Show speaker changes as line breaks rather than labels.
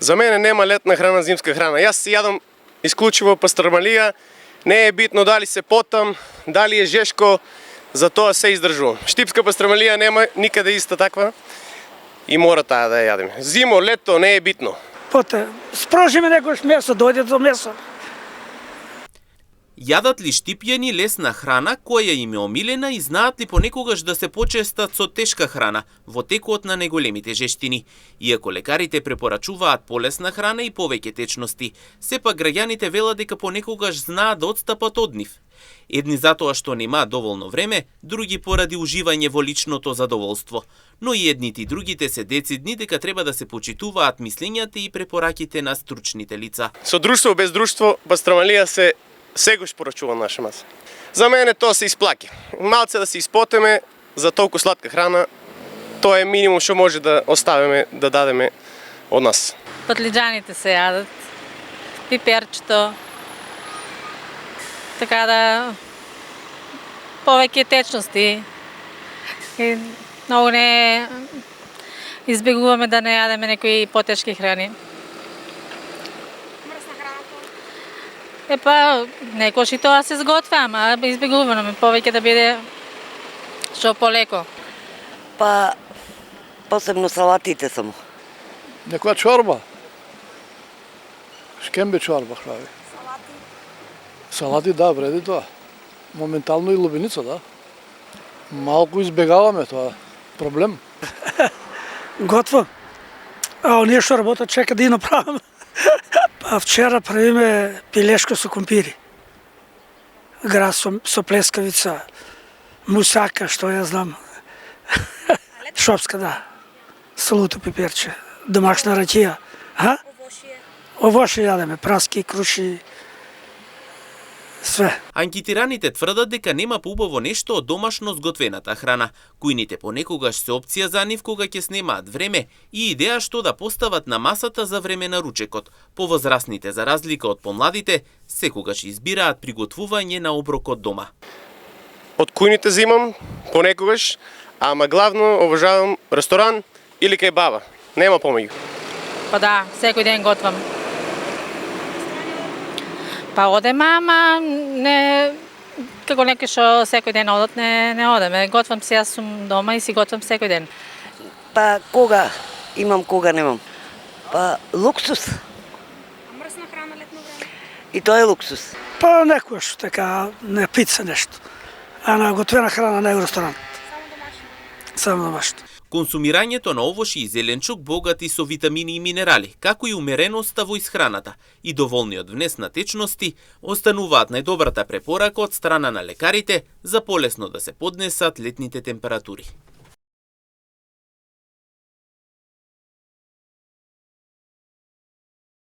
За мене нема летна храна, зимска храна. Јас си јадам исклучиво пастрмалија, не е битно дали се потам, дали е жешко, за тоа се издржувам. Штипска пастрмалија нема никаде иста таква и мора таа да ја јадеме. Зимо, лето, не е битно.
Поте, спрошиме некојаш месо, дојде до месо.
Јадат ли штипјани лесна храна која им е омилена и знаат ли понекогаш да се почестат со тешка храна во текот на неголемите жештини? Иако лекарите препорачуваат полесна храна и повеќе течности, сепак граѓаните велат дека понекогаш знаат да отстапат од нив. Едни затоа што нема доволно време, други поради уживање во личното задоволство. Но и едните и другите се децидни дека треба да се почитуваат мислењата и препораките на стручните лица.
Со друштво без друштво, пастрмалија се сегош порачува наша маса. За мене тоа се исплаќа. Малце да се испотеме за толку сладка храна, тоа е минимум што може да оставиме, да дадеме од нас.
Патлиџаните се јадат, пиперчето, така да повеќе течности и многу не избегуваме да не јадеме некои потешки храни. Епа, некош и тоа се сготвя, ама избегуваме повеќе да биде што полеко.
Па, посебно салатите само.
Некоја чорба. Шкембе чорба храви. Салати? Салати, да, вреди тоа. Моментално и лубеница, да. Малку избегаваме тоа. Проблем.
Готвам. А оние што работат чека да и направам. Па вчера правиме пилешко со компири. Грас со плескавица, мусака, што ја знам. Шопска, да. Салуто пиперче, домашна ракија. Овошје јадеме, праски, круши, све.
Анкетираните тврдат дека нема поубаво нешто од домашно сготвената храна. Кујните понекогаш се опција за нив кога ќе снемаат време и идеја што да постават на масата за време на ручекот. Повозрасните, за разлика од помладите, секогаш избираат приготвување на оброкот дома.
Од кујните земам понекогаш, ама главно обожавам ресторан или кај баба. Нема помеѓу.
Па да, секој ден готвам. Па одеме, ама не како некој што секој ден одат, не одеме. Готвам си, јас сум дома и си готвам секој ден.
Па кога имам, кога немам. Па луксус.
А мрсна храна летно време?
И тоа е луксус.
Па некојаш така, не пица нешто. А на готвена храна не е ресторант.
Само домашно?
Само домашно.
Консумирањето на овошје и зеленчук богати со витамини и минерали, како и умереноста во исхраната и доволниот внес на течности, остануваат најдобрата препорака од страна на лекарите за полесно да се поднесат летните температури.